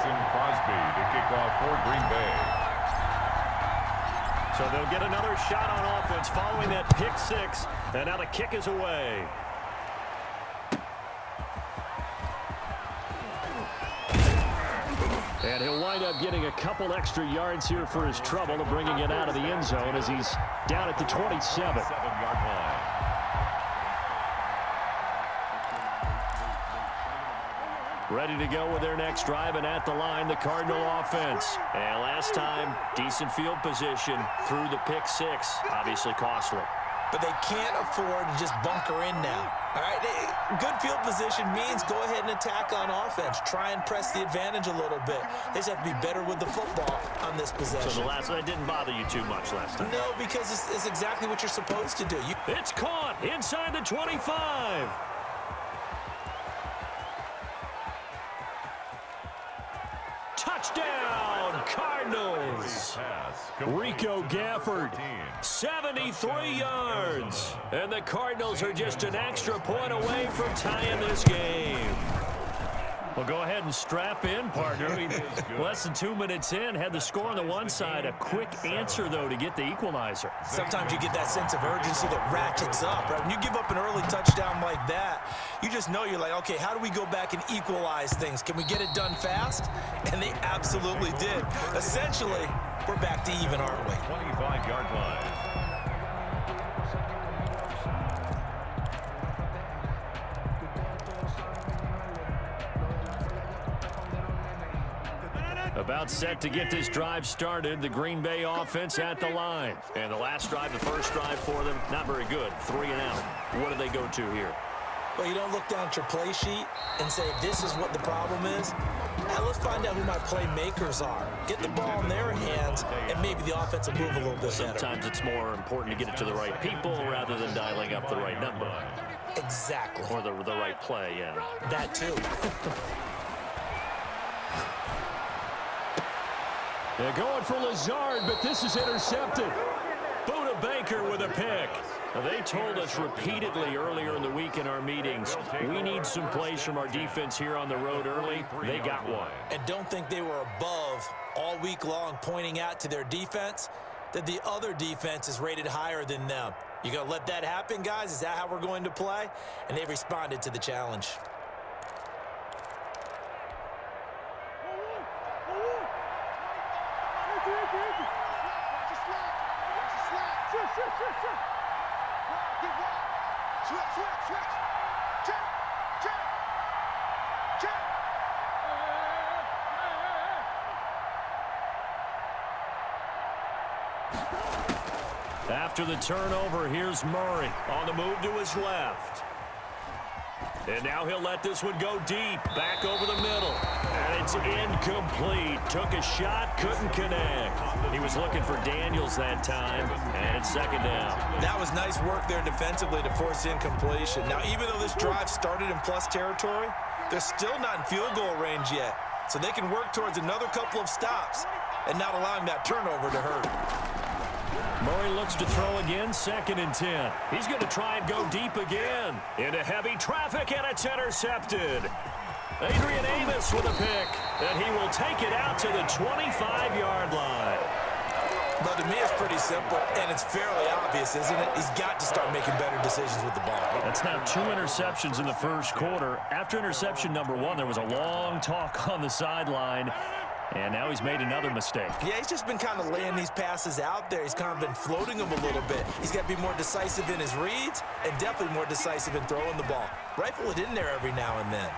to kick off for Green Bay. So they'll get another shot on offense following that pick six. And now the kick is away. And he'll wind up getting a couple extra yards here for his trouble of bringing it out of the end zone as he's down at the 27. 7-yard line. Ready to go with their next drive, and at the line, the Cardinal offense. And last time, decent field position through the pick six. Obviously costly. But they can't afford to just bunker in now. All right, good field position means go ahead and attack on offense. Try and press the advantage a little bit. They just have to be better with the football on this possession. So the last one didn't bother you too much last time? No, because it's exactly what you're supposed to do. It's caught inside the 25. Touchdown, Cardinals. Rico Gafford, 73 yards. And the Cardinals are just an extra point away from tying this game. Well, go ahead and strap in, partner. Less than 2 minutes in, had the score on the one side. A quick answer, though, to get the equalizer. Sometimes you get that sense of urgency that ratchets up, right? When you give up an early touchdown like that, you just know you're like, okay, how do we go back and equalize things? Can we get it done fast? And they absolutely did. Essentially, we're back to even, aren't we? 25-yard line. About set to get this drive started. The Green Bay offense at the line. And the last drive, the first drive for them, not very good. 3 and out. What do they go to here? Well, you don't look down at your play sheet and say, this is what the problem is. Now let's find out who my playmakers are. Get the ball in their hands, and maybe the offense will move a little bit better. Sometimes it's more important to get it to the right people rather than dialing up the right number. Exactly. Or the right play, yeah. That too. They're going for Lazard, but this is intercepted. Buda Baker with a pick. They told us repeatedly earlier in the week in our meetings, we need some plays from our defense here on the road early. They got one. And don't think they were above all week long pointing out to their defense that the other defense is rated higher than them. You going to let that happen, guys? Is that how we're going to play? And they responded to the challenge. After the turnover, here's Murray on the move to his left. And now he'll let this one go deep, back over the middle. And it's incomplete. Took a shot, couldn't connect. He was looking for Daniels that time, and it's second down. That was nice work there defensively to force incompletion. Now, even though this drive started in plus territory, they're still not in field goal range yet. So they can work towards another couple of stops and not allowing that turnover to hurt. Murray looks to throw again, 2nd and 10. He's going to try and go deep again. Into heavy traffic, and it's intercepted. Adrian Amos with a pick, and he will take it out to the 25-yard line. But to me, it's pretty simple, and it's fairly obvious, isn't it? He's got to start making better decisions with the ball. That's now 2 interceptions in the first quarter. After interception number 1, there was a long talk on the sideline. And now he's made another mistake. Yeah, he's just been kind of laying these passes out there. He's kind of been floating them a little bit. He's got to be more decisive in his reads and definitely more decisive in throwing the ball. Rifle it in there every now and then.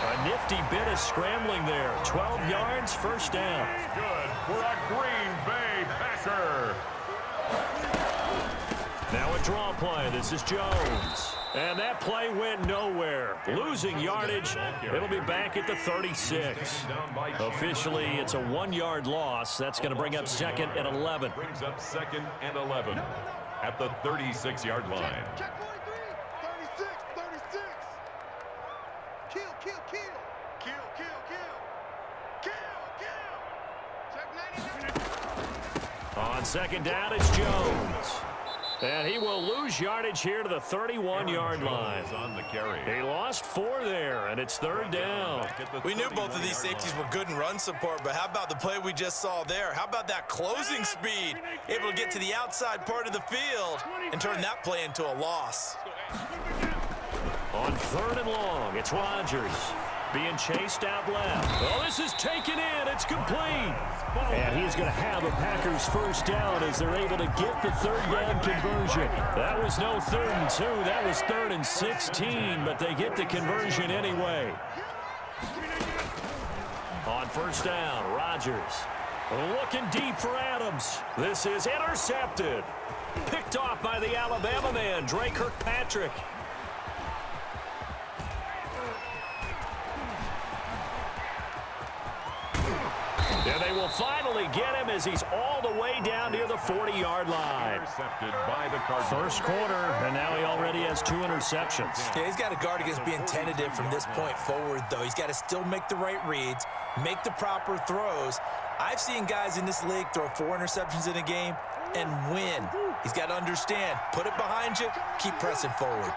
A nifty bit of scrambling there. 12 yards, first down. Good for a Green Bay Packer. Now a draw play. This is Jones. And that play went nowhere. Losing yardage. It'll be back at the 36. Officially, it's a 1-yard loss. That's going to bring up 2nd and 11. Brings up 2nd and 11 at the 36-yard line. Check 43. 36. 36. Kill, kill, kill. Kill, kill, kill. Kill, kill. Check 90. On 2nd down, it's Jones. And he will lose yardage here to the 31-yard line. On the carry. He lost 4 there, and it's 3rd down. We knew both of these safeties were good in run support, but how about the play we just saw there? How about that closing speed? Able to get to the outside part of the field and turn that play into a loss. On 3rd and long, it's Rodgers being chased out left. Oh, this is taken in. It's complete. And he's going to have a Packers first down as they're able to get the 3rd down conversion. That was no 3rd and 2. That was 3rd and 16, but they get the conversion anyway. On 1st down, Rodgers looking deep for Adams. This is intercepted. Picked off by the Alabama man, Drake Kirkpatrick. And they will finally get him as he's all the way down near the 40-yard line. Intercepted by the Cardinals. First quarter, and now he already has 2 interceptions. Yeah, he's got to guard against being tentative from this point forward, though. He's got to still make the right reads, make the proper throws. I've seen guys in this league throw 4 interceptions in a game and win. He's got to understand, put it behind you, keep pressing forward.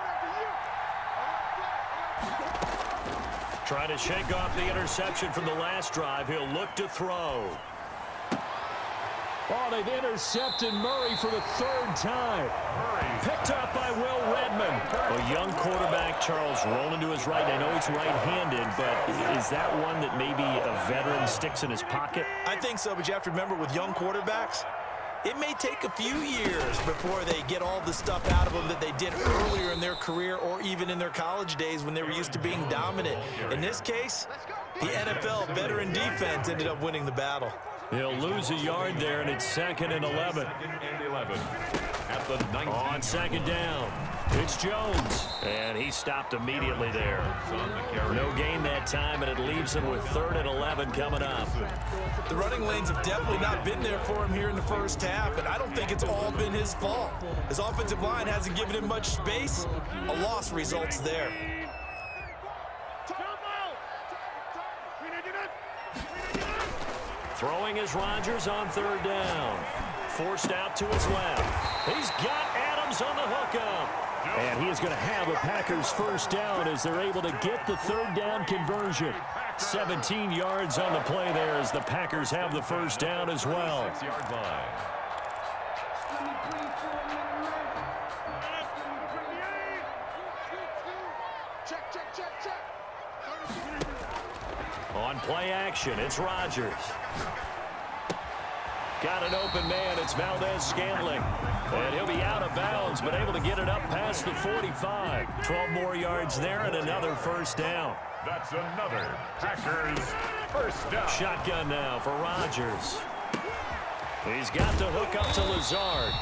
Trying to shake off the interception from the last drive. He'll look to throw. Oh, they've intercepted Murray for the 3rd time. Picked up by Will Redmond. A young quarterback, Charles, rolling to his right. I know he's right-handed, but is that one that maybe a veteran sticks in his pocket? I think so, but you have to remember with young quarterbacks, it may take a few years before they get all the stuff out of them that they did earlier in their career or even in their college days when they were used to being dominant. In this case, the NFL veteran defense ended up winning the battle. He'll lose a yard there, and it's 2nd and 11. At the 19. On 2nd down, it's Jones, and he stopped immediately there. No gain that time, and it leaves him with 3rd and 11 coming up. The running lanes have definitely not been there for him here in the first half, and I don't think it's all been his fault. His offensive line hasn't given him much space. A loss results there. Throwing is Rodgers on 3rd down. Forced out to his left. He's got Adams on the hookup. And he is going to have a Packers first down as they're able to get the 3rd down conversion. 17 yards on the play there as the Packers have the first down as well. 6-yard line. On play action, it's Rodgers. Got an open man, it's Valdez-Scantling. And he'll be out of bounds, but able to get it up past the 45. 12 more yards there and another first down. That's another Packers first down. Shotgun now for Rodgers. He's got the hook up to Lazard.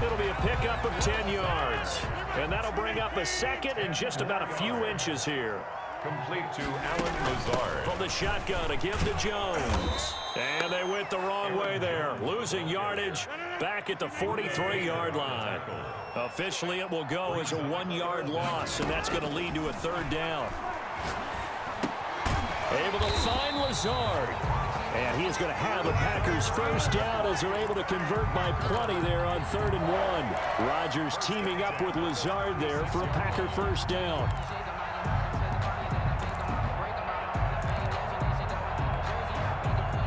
It'll be a pickup of 10 yards. And that'll bring up a 2nd and just about a few inches here. Complete to Allen Lazard. From the shotgun, a give to Jones. And they went the wrong way there. Losing yardage back at the 43-yard line. Officially, it will go as a 1-yard loss, and that's going to lead to a 3rd down. Able to find Lazard. And he is going to have a Packers first down as they're able to convert by plenty there on 3rd and 1. Rodgers teaming up with Lazard there for a Packer first down.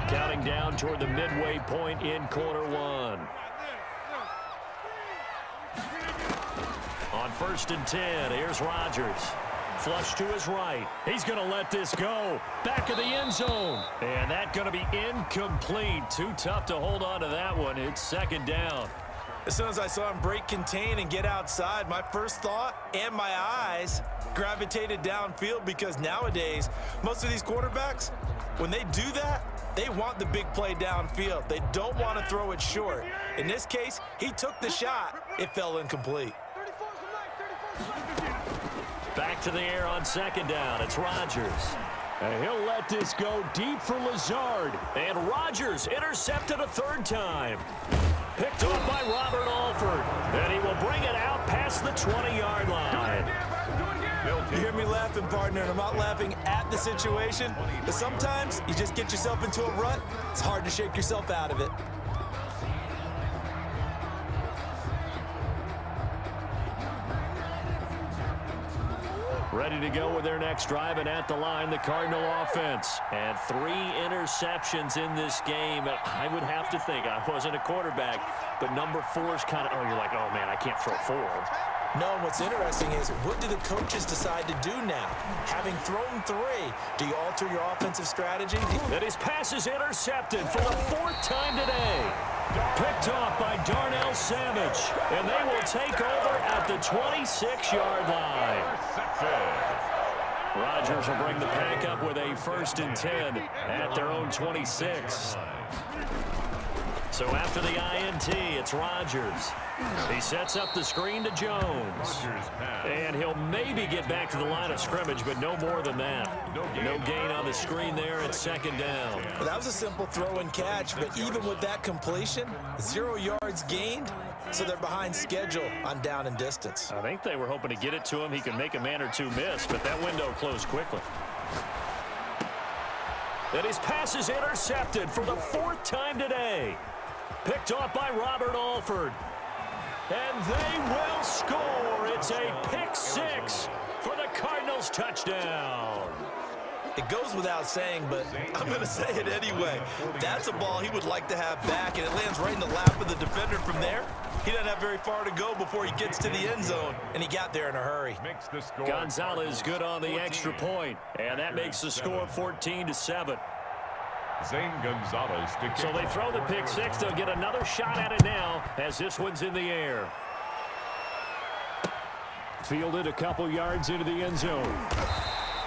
Counting down toward the midway point in quarter 1. On 1st and 10, here's Rodgers. Flush to his right. He's going to let this go. Back of the end zone. And that's going to be incomplete. Too tough to hold on to that one. It's 2nd down. As soon as I saw him break contain and get outside, my first thought and my eyes gravitated downfield because nowadays, most of these quarterbacks, when they do that, they want the big play downfield. They don't want to throw it short. In this case, he took the shot. It fell incomplete. Back to the air on 2nd down. It's Rodgers. And he'll let this go deep for Lazard. And Rodgers intercepted a 3rd time. Picked off by Robert Alford. And he will bring it out past the 20-yard line. You hear me laughing, partner, and I'm not laughing at the situation. But sometimes you just get yourself into a rut. It's hard to shake yourself out of it. Ready to go with their next drive, and at the line, the Cardinal offense. And 3 interceptions in this game. I would have to think, I wasn't a quarterback, but number 4 is kind of, you're like, oh, man, I can't throw 4. No, what's interesting is, what do the coaches decide to do now? Having thrown 3, do you alter your offensive strategy? And his pass is intercepted for the 4th time today. Picked off by Darnell Savage. And they will take over at the 26-yard line. Rodgers will bring the pack up with a 1st and 10 at their own 26. So after the INT, it's Rodgers. He sets up the screen to Jones. And he'll maybe get back to the line of scrimmage, but no more than that. No gain on the screen there at 2nd down. Well, that was a simple throw and catch, but even with that completion, 0 yards gained, so they're behind schedule on down and distance. I think they were hoping to get it to him. He could make a man or 2 miss, but that window closed quickly. And his pass is intercepted for the 4th time today. Picked off by Robert Alford. And they will score. It's a pick 6 for the Cardinals touchdown. It goes without saying, but I'm going to say it anyway. That's a ball he would like to have back, and it lands right in the lap of the defender from there. He doesn't have very far to go before he gets to the end zone, and he got there in a hurry. Gonzalez good on the extra point, and that makes the score 14-7. Zane Gonzalez to kick. So they throw the pick 6. They'll get another shot at it now as this one's in the air. Fielded a couple yards into the end zone.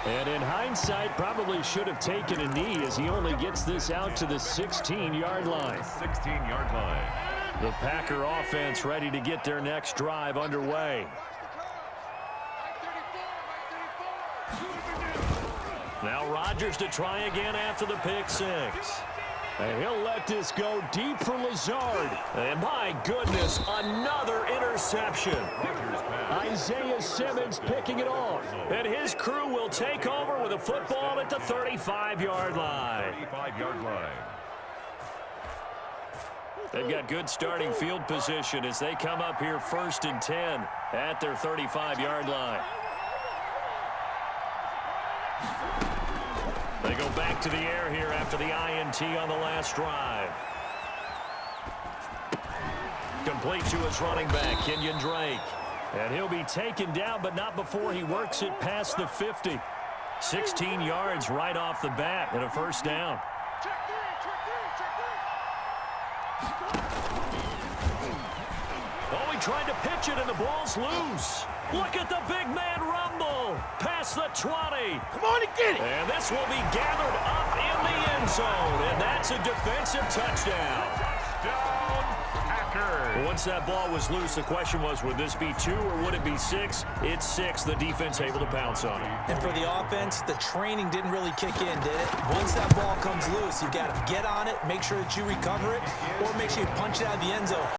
And in hindsight, probably should have taken a knee as he only gets this out to the 16-yard line. 16-yard line. The Packer offense ready to get their next drive underway. Now Rodgers to try again after the pick 6. And he'll let this go deep for Lazard. And my goodness, another interception. Isaiah Simmons picking it off. And his crew will take over with a football at the 35-yard line. 35-yard line. They've got good starting field position as they come up here 1st and 10 at their 35-yard line. They go back to the air here after the INT on the last drive. Complete to his running back, Kenyon Drake. And he'll be taken down, but not before he works it past the 50. 16 yards right off the bat and a 1st down. Oh, he tried to pitch it, and the ball's loose. Look at the big man rumble. Past the 20. Come on and get it. And this will be gathered up in the end zone. And that's a defensive touchdown. Touchdown, Packers. Once that ball was loose, the question was, would this be 2 or would it be 6? It's 6. The defense able to pounce on it. And for the offense, the training didn't really kick in, did it? Once that ball comes loose, you've got to get on it, make sure that you recover it, or make sure you punch it out of the end zone.